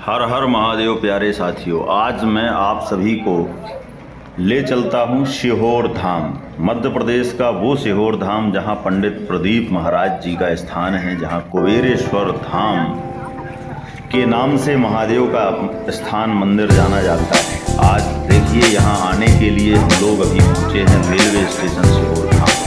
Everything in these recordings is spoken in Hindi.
हर हर महादेव प्यारे साथियों, आज मैं आप सभी को ले चलता हूँ सीहोर धाम। मध्य प्रदेश का वो सीहोर धाम जहाँ पंडित प्रदीप महाराज जी का स्थान है, जहाँ कुबेरेश्वर धाम के नाम से महादेव का स्थान मंदिर जाना जाता है। आज देखिए, यहाँ आने के लिए हम लोग अभी पहुँचे हैं रेलवे स्टेशन सीहोर धाम।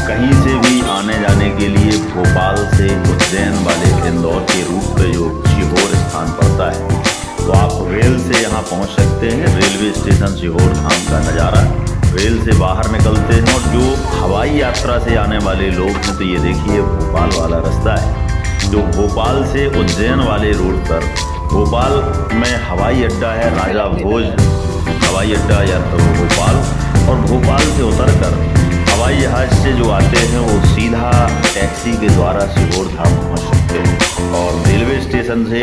कहीं से भी आने जाने के लिए भोपाल से उज्जैन वाले इंदौर के रूट पे जो सीहोर स्थान पड़ता है, तो आप रेल से यहाँ पहुँच सकते हैं। रेलवे स्टेशन सीहोर धाम का नज़ारा, रेल से बाहर निकलते हैं। और जो हवाई यात्रा से आने वाले लोग हैं, तो ये देखिए भोपाल वाला रास्ता है जो भोपाल से उज्जैन वाले रूट पर, भोपाल में हवाई अड्डा है राजा भोज हवाई अड्डा या तो भोपाल, और भोपाल से उतरकर हवाई जहाज से जो आते हैं वो सीधा टैक्सी के द्वारा सीहोर धाम पहुँच सकते हैं। और रेलवे स्टेशन से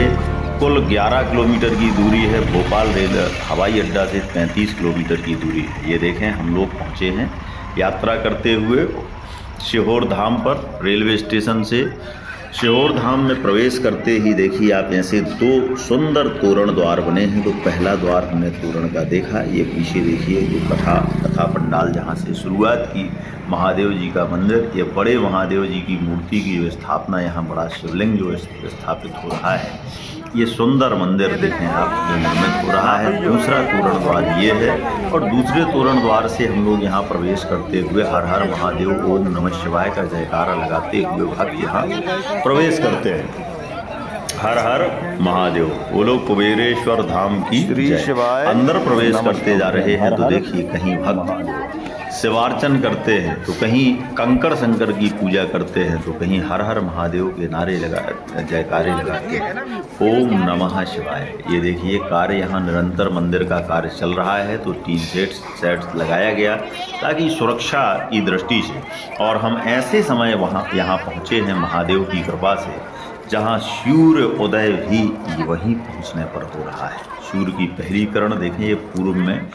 कुल 11 किलोमीटर की दूरी है। भोपाल रेल हवाई अड्डा से 35 किलोमीटर की दूरी है। ये देखें, हम लोग पहुँचे हैं यात्रा करते हुए सीहोर धाम पर। रेलवे स्टेशन से सीहोर धाम में प्रवेश करते ही देखिए आप, ऐसे दो सुंदर तोरण द्वार बने हैं। तो पहला द्वार हमने तोरण का देखा, ये पीछे देखिए जो कथा पंडाल जहाँ से शुरुआत की महादेव जी का मंदिर, ये बड़े महादेव जी की मूर्ति की जो स्थापना, यहाँ बड़ा शिवलिंग जो स्थापित हो रहा है, ये सुंदर मंदिर देखें आप जो निर्मित हो रहा है। दूसरा तोरण द्वार ये है, और दूसरे तोरण द्वार से हम लोग यहाँ प्रवेश करते हुए हर हर महादेव ओम नमः शिवाय का जयकारा लगाते हुए भक्त यहाँ प्रवेश करते हैं। हर हर महादेव, वो लोग कुबेरेश्वर धाम की जय। अंदर प्रवेश करते जा रहे हैं तो देखिए, कहीं भक्त शिवार्चन करते हैं, तो कहीं कंकड़ शंकर की पूजा करते हैं, तो कहीं हर हर महादेव के नारे जयकारे लगाते हैं, ओम नमः शिवाय। ये देखिए कार्य यहाँ निरंतर मंदिर का कार्य चल रहा है। तो 3 सेट्स लगाया गया ताकि सुरक्षा की दृष्टि से। और हम ऐसे समय यहाँ पहुँचे हैं महादेव की कृपा से, जहाँ सूर्य उदय भी वहीं पहुँचने पर हो रहा है। सूर्य की पहली किरण देखें, ये पूर्व में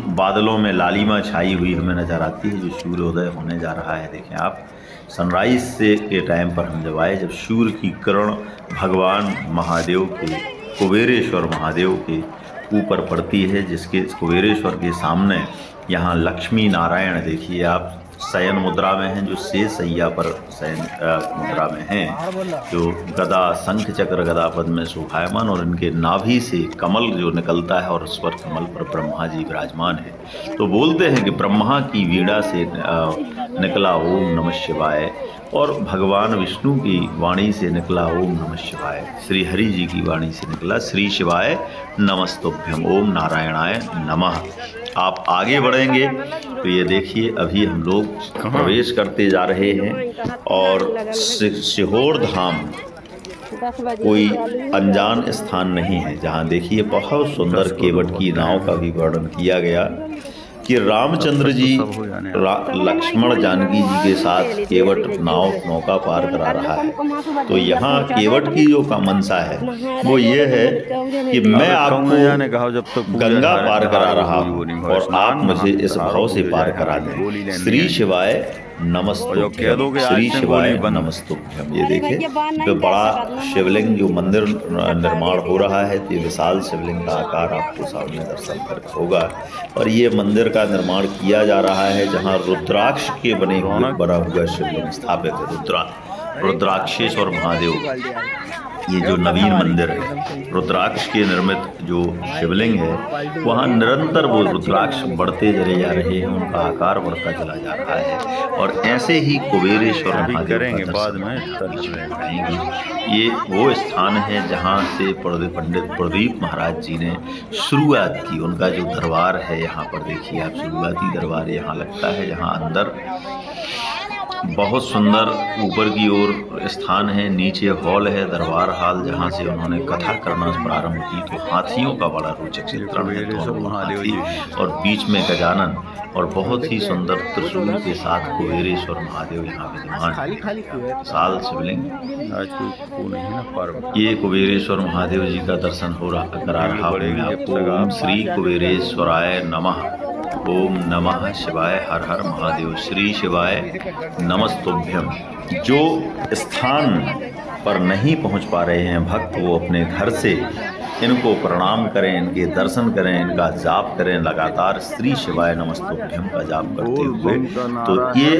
बादलों में लालिमा छाई हुई हमें नज़र आती है, जो सूर्योदय होने जा रहा है। देखें आप, सनराइज से के टाइम पर हम जब आए, जब सूर्य की किरण भगवान महादेव के, कुबेरेश्वर महादेव के ऊपर पड़ती है, जिसके कुबेरेश्वर के सामने यहाँ लक्ष्मी नारायण देखिए आप शयन मुद्रा में हैं, जो शेष सैया पर शयन मुद्रा में हैं, जो गदा शंख चक्र गदा पद में शोभायमान, और इनके नाभि से कमल जो निकलता है, और उस पर कमल पर ब्रह्मा जी विराजमान है। तो बोलते हैं कि ब्रह्मा की वीणा से निकला ओम नमः शिवाय, और भगवान विष्णु की वाणी से निकला ओम नमः शिवाय, श्री हरि जी की वाणी से निकला श्री शिवाय नमस्तुभ्यम, ओम नारायणाय नमः। आप आगे बढ़ेंगे तो ये देखिए, अभी हम लोग प्रवेश करते जा रहे हैं। और सीहोर धाम कोई अनजान स्थान नहीं है, जहाँ देखिए बहुत सुंदर केवट की नाव का भी वर्णन किया गया कि रामचंद्र जी लक्ष्मण जानकी जी के साथ केवट नौका पार करा रहा है। तो यहाँ केवट की जो मंशा है वो ये है कि मैं आपको जब तक गंगा पार करा रहा हूँ और आप मुझे इस भाव से पार करा दें। श्री शिवाय नमस्तुभ्यम, श्री शिवाय नमस्तुभ्यम। ये देखें, तो बड़ा शिवलिंग जो मंदिर निर्माण हो रहा है, तो ये विशाल शिवलिंग का आकार आपको सामने दर्शन कर होगा। और ये मंदिर का निर्माण किया जा रहा है, जहाँ रुद्राक्ष के बना हुआ शिवलिंग स्थापित है। रुद्राक्षेश्वर महादेव, ये जो नवीन मंदिर है, रुद्राक्ष के निर्मित जो शिवलिंग है, वहाँ निरंतर वो रुद्राक्ष बढ़ते चले जा रहे हैं, उनका आकार बढ़ता चला जा रहा है। और ऐसे ही कुबेरेश्वर महादेव का बाद में ये वो स्थान है जहाँ से पंडित प्रदीप महाराज जी ने शुरुआत की। उनका जो दरबार है, यहाँ पर देखिए आप, शुरुआती दरबार यहाँ लगता है, जहाँ अंदर बहुत सुंदर ऊपर की ओर स्थान है, नीचे हॉल है, दरबार हॉल, जहाँ से उन्होंने कथा करना प्रारंभ की। तो हाथियों का बड़ा रोचक चित्रण है, हाथी और बीच में गजानन, और बहुत ही सुंदर त्रिशूल के साथ कुबेरेश्वर महादेव यहाँ विद्यमान। साल शिवलिंग, ये कुबेरेश्वर महादेव जी का दर्शन करा रहा हूँ मैं आपको। ओम श्री कुबेरेश्वराय नमः, ओम नमः शिवाय, हर हर महादेव, श्री शिवाय नमस्तुभ्यम। जो स्थान पर नहीं पहुंच पा रहे हैं भक्त, वो अपने घर से इनको प्रणाम करें, इनके दर्शन करें, इनका जाप करें लगातार श्री शिवाय नमस्तुभ्यम का जाप करते हुए। तो ये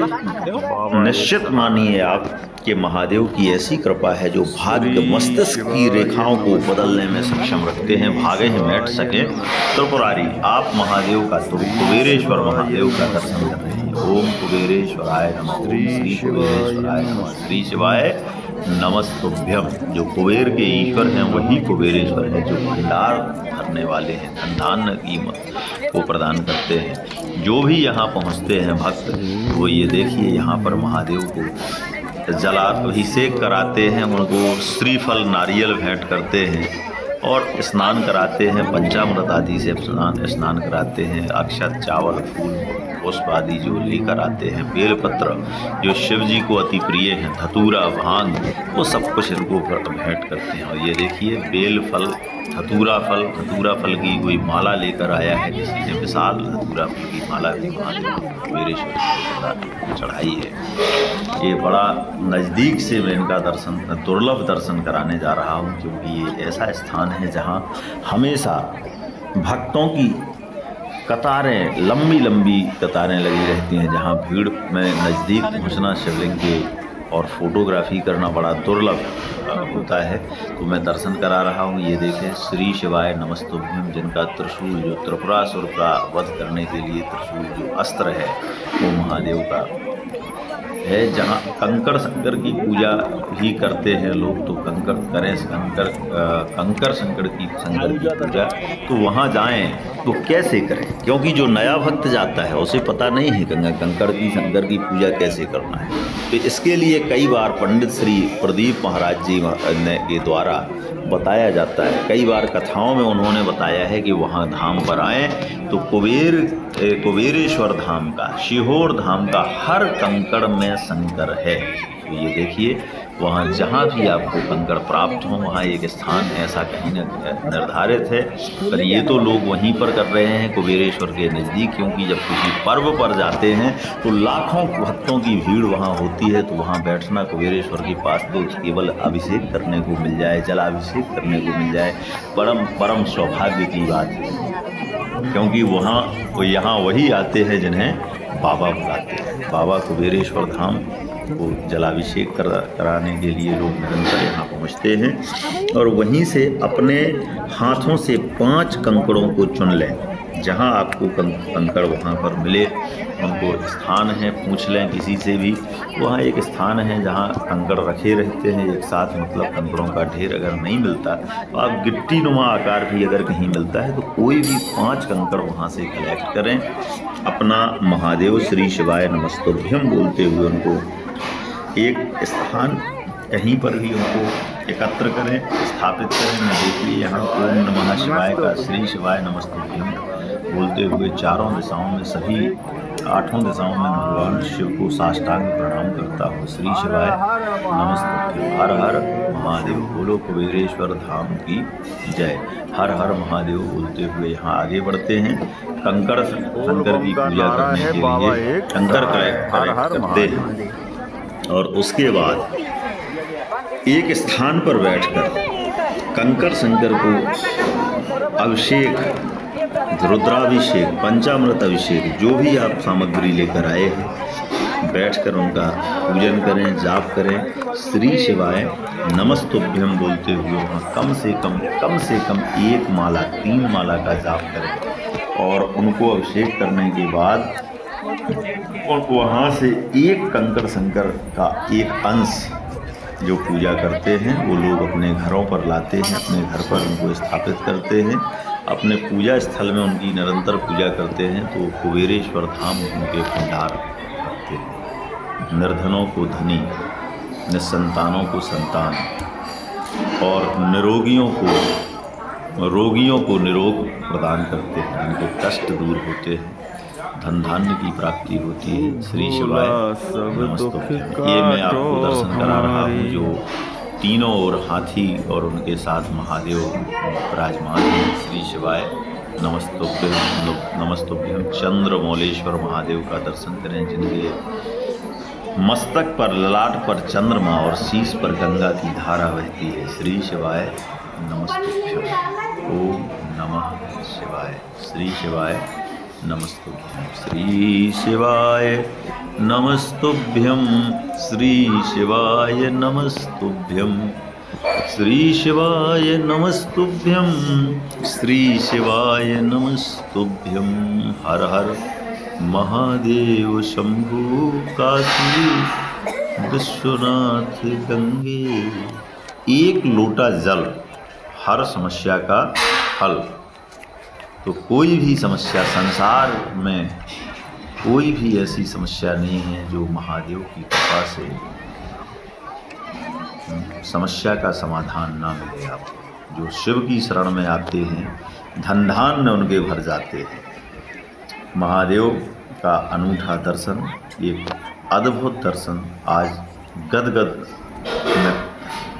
निश्चित मानिए आप कि महादेव की ऐसी कृपा है जो भाग्य मस्तिष्क की रेखाओं को बदलने में सक्षम रखते हैं। भागे ही बैठ सके त्रिपुरारी, आप महादेव का कुबेरेश्वर महादेव का दर्शन कर रहे हैं। ओम कुबेरेश्वराय नमः, श्री कुबेरेश्वराय नमः, श्री शिवाय नमस्तुभ्यम। जो कुबेर के ईश्वर हैं वही कुबेरेश्वर है, जो भंडार भरने वाले हैं, धन धान्य की को प्रदान करते हैं। जो भी यहाँ पहुँचते हैं भक्त, वो ये देखिए यहाँ पर महादेव को जलाभिषेक कराते हैं, उनको श्रीफल नारियल भेंट करते हैं और स्नान कराते हैं, पंचामृत आदि से स्नान कराते हैं। अक्षत, चावल, फूल, पुष्प आदि जो लेकर आते हैं, बेलपत्र जो शिव जी को अति प्रिय हैं, धतूरा, भांग, वो सब कुछ इनको भेंट करते हैं। और ये देखिए बेल फल, धतूरा फल की कोई माला लेकर आया है किसी ने, विशाल धतूरा फल की माला भी कुबेरेश्वर को चढ़ाई है। ये बड़ा नज़दीक से मैं इनका दर्शन, दुर्लभ दर्शन कराने जा रहा हूँ, क्योंकि ये ऐसा स्थान है जहाँ हमेशा भक्तों की कतारें, लंबी लंबी कतारें लगी रहती हैं, जहाँ भीड़ में नज़दीक पहुँचना शिवलिंग के और फोटोग्राफी करना बड़ा दुर्लभ होता है। तो मैं दर्शन करा रहा हूँ। ये देखें श्री शिवाय नमस्तुभ्यम, जिनका त्रिशूल, जो त्रिपुरासुर का वध करने के लिए त्रिशूल जो अस्त्र है वो महादेव का है। जहाँ कंकड़ शंकर की पूजा भी करते हैं लोग, तो कंकर शंकर की पूजा तो वहाँ जाएं तो कैसे करें, क्योंकि जो नया भक्त जाता है उसे पता नहीं है कंकर की शंकर की पूजा कैसे करना है। तो इसके लिए कई बार पंडित श्री प्रदीप महाराज जी के द्वारा बताया जाता है, कई बार कथाओं में उन्होंने बताया है कि वहाँ धाम पर आएँ तो कुबेरेश्वर धाम का, शिहोर धाम का हर कंकड़ में शंकर है। तो ये देखिए वहाँ जहाँ भी आपको कंकड़ प्राप्त हो, वहाँ एक स्थान ऐसा कहीं न निर्धारित है। पर ये तो लोग वहीं पर कर रहे हैं कुबेरेश्वर के नज़दीक, क्योंकि जब किसी पर्व पर जाते हैं तो लाखों भक्तों की भीड़ वहाँ होती है। तो वहाँ बैठना कुबेरेश्वर के पास तो केवल अभिषेक करने को मिल जाए, जलाभिषेक करने को मिल जाए, परम सौभाग्य की बात है। क्योंकि यहाँ वही आते हैं जिन्हें बाबा बुलाते हैं। बाबा कुबेरेश्वर धाम को जलाभिषेक कराने के लिए लोग निरंतर यहाँ पहुँचते हैं और वहीं से अपने हाथों से 5 कंकड़ों को चुन लें। जहाँ आपको कंकड़ वहाँ पर मिले, उनको स्थान है, पूछ लें किसी से भी। वहाँ एक स्थान है जहाँ कंकड़ रखे रहते हैं एक साथ, मतलब कंकड़ों का ढेर अगर नहीं मिलता तो आप गिट्टी नुमा आकार भी अगर कहीं मिलता है तो कोई भी 5 कंकड़ वहाँ से कलेक्ट करें। अपना महादेव श्री शिवाय नमस्तुभ्यम बोलते हुए उनको एक स्थान कहीं पर भी उनको एकत्र करें, स्थापित करें। मैं देखिए यहाँ ओम नमः शिवाय का श्री शिवाय नमस्तुभ्यम बोलते हुए चारों दिशाओं में, सभी 8 दिशाओं में भगवान शिव को साष्टांग प्रणाम करता हूँ। श्री शिवाय नमस्तुभ्यम, हर हर महादेव, बोलो कुबेरेश्वर धाम की जय। हर हर महादेव बोलते हुए यहाँ आगे बढ़ते हैं। कंकड़ शंकर की पूजा करने के लिए कंकड़ करते हैं और उसके बाद एक स्थान पर बैठकर कंकर शंकर को अभिषेक, रुद्राभिषेक, पंचामृत अभिषेक, जो भी आप सामग्री लेकर आए हैं, बैठकर उनका पूजन करें, जाप करें। श्री शिवाय नमस्तुभ्यम बोलते हुए वहाँ कम से कम 1 माला, 3 माला का जाप करें और उनको अभिषेक करने के बाद और वहाँ से एक कंकड़ शंकर का एक अंश जो पूजा करते हैं वो लोग अपने घरों पर लाते हैं, अपने घर पर उनको स्थापित करते हैं, अपने पूजा स्थल में उनकी निरंतर पूजा करते हैं। तो कुबेरेश्वर धाम उनके भंडार करते हैं। निर्धनों को धनी, निसंतानों को संतान और रोगियों को निरोग प्रदान करते हैं। उनके कष्ट दूर होते हैं, धन धान्य की प्राप्ति होती है। श्री शिवाय नमस्तुभ्यम। ये मैं आपको दर्शन करा रहा हूँ जो तीनों ओर हाथी और उनके साथ महादेव विराजमान हैं। श्री शिवाय नमस्तुभ्यम। चंद्रमौलेश्वर महादेव का दर्शन करें, जिनके मस्तक पर ललाट पर चंद्रमा और शीश पर गंगा की धारा बहती है। श्री शिवाय नमस्तुभ्यं। ओम नमः शिवाय। श्री शिवाय नमस्तुभ्यं। श्री शिवाय नमस्तुभ्यं। श्री शिवाय नमस्तुभ्यं। श्री शिवाय नमस्तुभ्यं। श्री शिवाय नमस्तुभ्यं। हर हर महादेव शंभु काशी विश्वनाथ गंगे। एक लोटा जल हर समस्या का हल। तो कोई भी समस्या संसार में, कोई भी ऐसी समस्या नहीं है जो महादेव की कृपा से समस्या का समाधान ना मिले आपको। जो शिव की शरण में आते हैं धन धान्य उनके भर जाते हैं। महादेव का अनूठा दर्शन, एक अद्भुत दर्शन आज गदगद मैं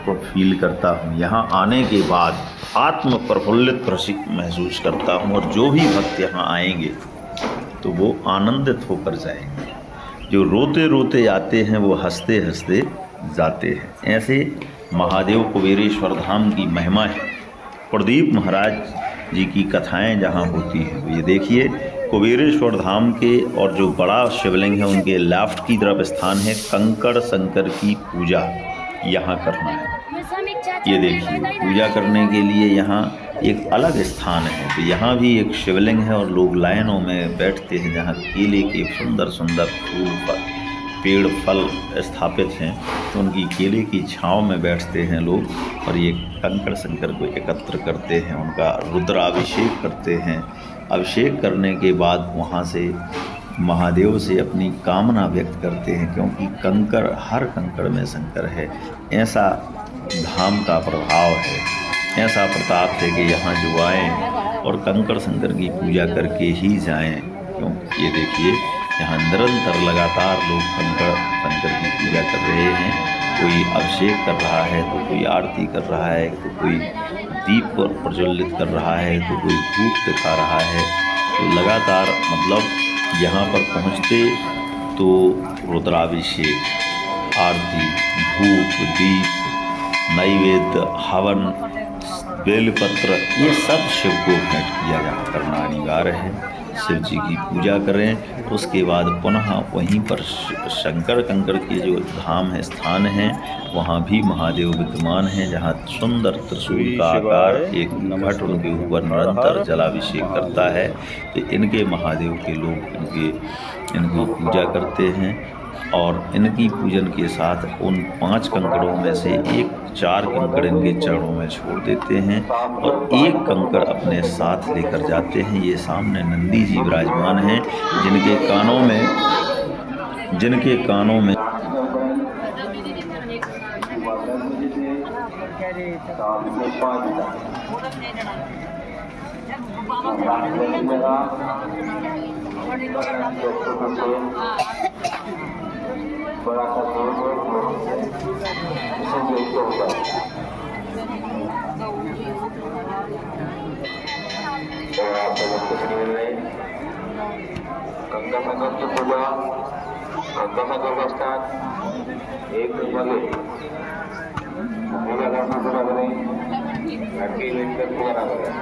को फील करता हूँ। यहाँ आने के बाद आत्म प्रफुल्लित महसूस करता हूँ और जो भी भक्त यहाँ आएंगे तो वो आनंदित होकर जाएंगे। जो रोते रोते आते हैं वो हंसते हंसते जाते हैं। ऐसे महादेव कुबेरेश्वर धाम की महिमा है। प्रदीप महाराज जी की कथाएं जहाँ होती हैं, तो ये देखिए कुबेरेश्वर धाम के और जो बड़ा शिवलिंग है उनके लेफ्ट की तरफ स्थान है। कंकड़ शंकर की पूजा यहाँ करना है। ये देखिए पूजा करने के लिए यहाँ एक अलग स्थान है। तो यहाँ भी एक शिवलिंग है और लोग लाइनों में बैठते हैं जहाँ केले के सुंदर सुंदर फूल पर पेड़ फल स्थापित हैं। तो उनकी केले की छाँव में बैठते हैं लोग और ये कंकड़ शंकर को एकत्र करते हैं, उनका रुद्राभिषेक करते हैं। अभिषेक करने के बाद वहाँ से महादेव से अपनी कामना व्यक्त करते हैं, क्योंकि कंकड़, हर कंकड़ में शंकर है। ऐसा धाम का प्रभाव है, ऐसा प्रताप है कि यहाँ जो आएँ और कंकड़ शंकर की पूजा करके ही जाएं। क्यों ये देखिए यहाँ निरंतर लगातार लोग कंकड़ शंकर की पूजा कर रहे हैं। कोई अभिषेक कर रहा है तो कोई आरती कर रहा है, तो कोई दीप प्रज्वलित कर रहा है, तो कोई धूप दिखा रहा है। तो लगातार मतलब यहाँ पर पहुँचते तो रुद्राभिषेक, आरती, धूप, दीप, नैवेद्य, हवन, बेलपत्र, ये सब शिव को भेंट किया करना अनिवार्य है। शिव जी की पूजा करें, उसके बाद पुनः वहीं पर शंकर कंकड़ के जो धाम है, स्थान है, वहाँ भी महादेव विद्यमान हैं, जहाँ सुंदर त्रिशूल का आकार एक घट उनके ऊपर निरंतर जलाभिषेक करता है। तो इनके महादेव के लोग इनकी पूजा करते हैं और इनकी पूजन के साथ उन 5 कंकड़ों में से 4 कंकड़ इनके चरणों में छोड़ देते हैं और 1 कंकड़ अपने साथ लेकर जाते हैं। ये सामने नंदी जी विराजमान हैं, जिनके कानों में बड़ा सा गंगा सागर की पूजा, गंगा सागर का स्थान एक बजे पूजा करना पूरा करें, लड़की लेकर पूरा करें।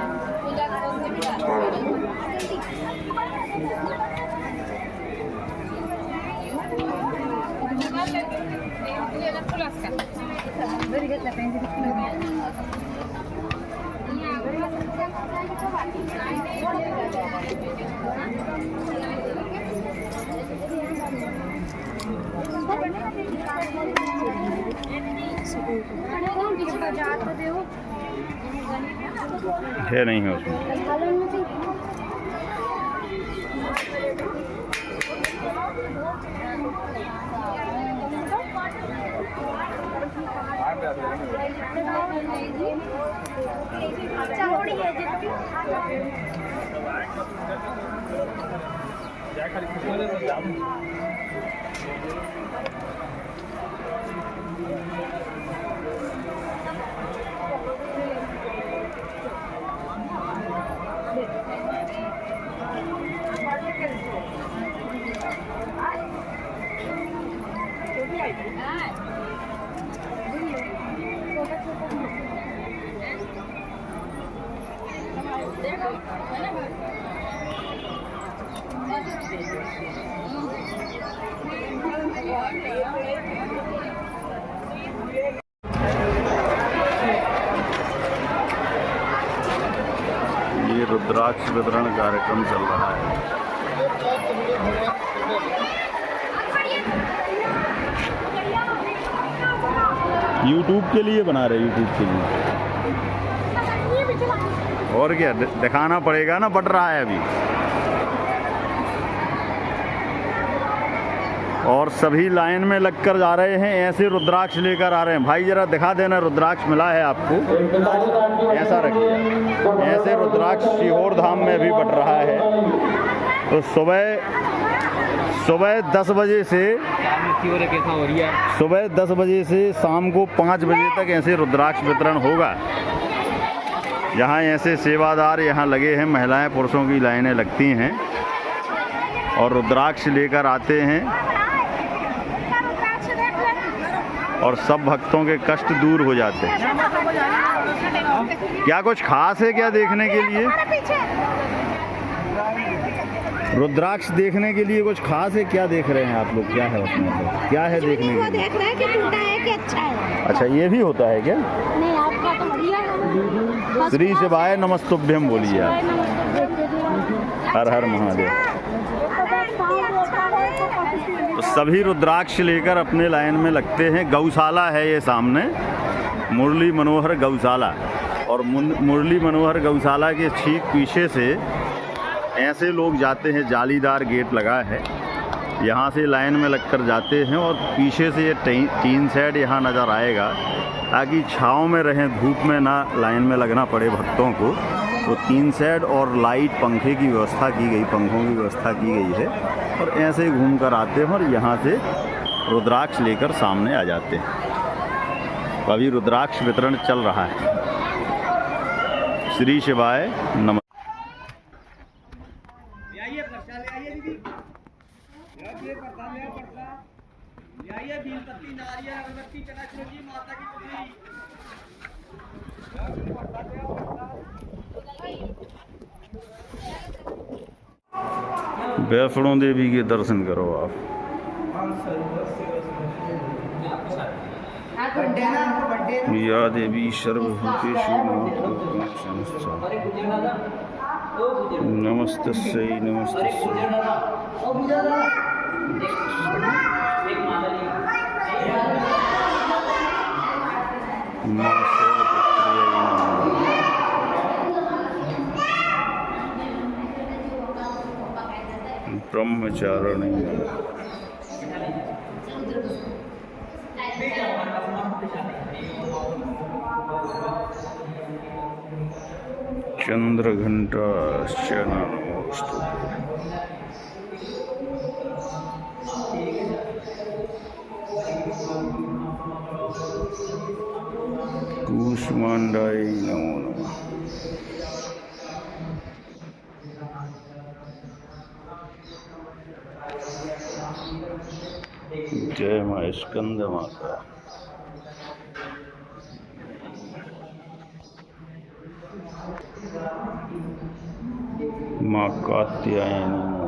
है नहीं है उसमें। ये रुद्राक्ष वितरण कार्यक्रम चल रहा है। यूट्यूब के लिए बना रहे, यूट्यूब के लिए। और क्या दिखाना पड़ेगा ना, बढ़ रहा है अभी। और सभी लाइन में लगकर जा रहे हैं, ऐसे रुद्राक्ष लेकर आ रहे हैं। भाई जरा दिखा देना, रुद्राक्ष मिला है आपको, ऐसा रखिए। ऐसे रुद्राक्ष सीहोर धाम में भी बढ़ रहा है। तो सुबह 10 बजे से शाम को 5 बजे तक ऐसे रुद्राक्ष वितरण होगा। यहाँ ऐसे सेवादार यहाँ लगे हैं, महिलाएं पुरुषों की लाइनें लगती हैं और रुद्राक्ष लेकर आते हैं और सब भक्तों के कष्ट दूर हो जाते हैं। क्या कुछ खास है क्या देखने के लिए? रुद्राक्ष देखने के लिए कुछ खास है क्या? देख रहे हैं आप लोग, क्या है उसमें? क्या है देखने के लिए? देख रहे हैं कि टूटा है कि अच्छा है। अच्छा, ये भी होता है क्या? नहीं, आपका तो बढ़िया है। श्री शिवाय नमस्तुभ्यम बोलिए आप। हर हर महादेव। तो सभी रुद्राक्ष लेकर अपने लाइन में लगते हैं। गौशाला है ये सामने, मुरली मनोहर गौशाला। और मुरली मनोहर गौशाला के ठीक पीछे से ऐसे लोग जाते हैं, जालीदार गेट लगा है, यहाँ से लाइन में लगकर जाते हैं और पीछे से ये टीन शेड यहाँ नज़र आएगा ताकि छाँव में रहें, धूप में ना लाइन में लगना पड़े भक्तों को। तो टीन शेड और लाइट पंखे की व्यवस्था की गई, पंखों की व्यवस्था की गई है। और ऐसे ही घूम कर आते हैं और यहाँ से रुद्राक्ष लेकर सामने आ जाते हैं। तो अभी रुद्राक्ष वितरण चल रहा है। श्री शिवाय नमः। वैष्णो देवी के दर्शन करो आप। या देवी सर्वभूतेषु नमस्तस्यै नमस्तस्यै। ब्रह्मचारिणी चंद्रघंटाश्च नमोस्तु। कूष्मांडाय नमो नमः। जय मां स्कंद माता। मां कात्यायनी नमो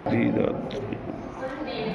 श्रीदात्री। नहीं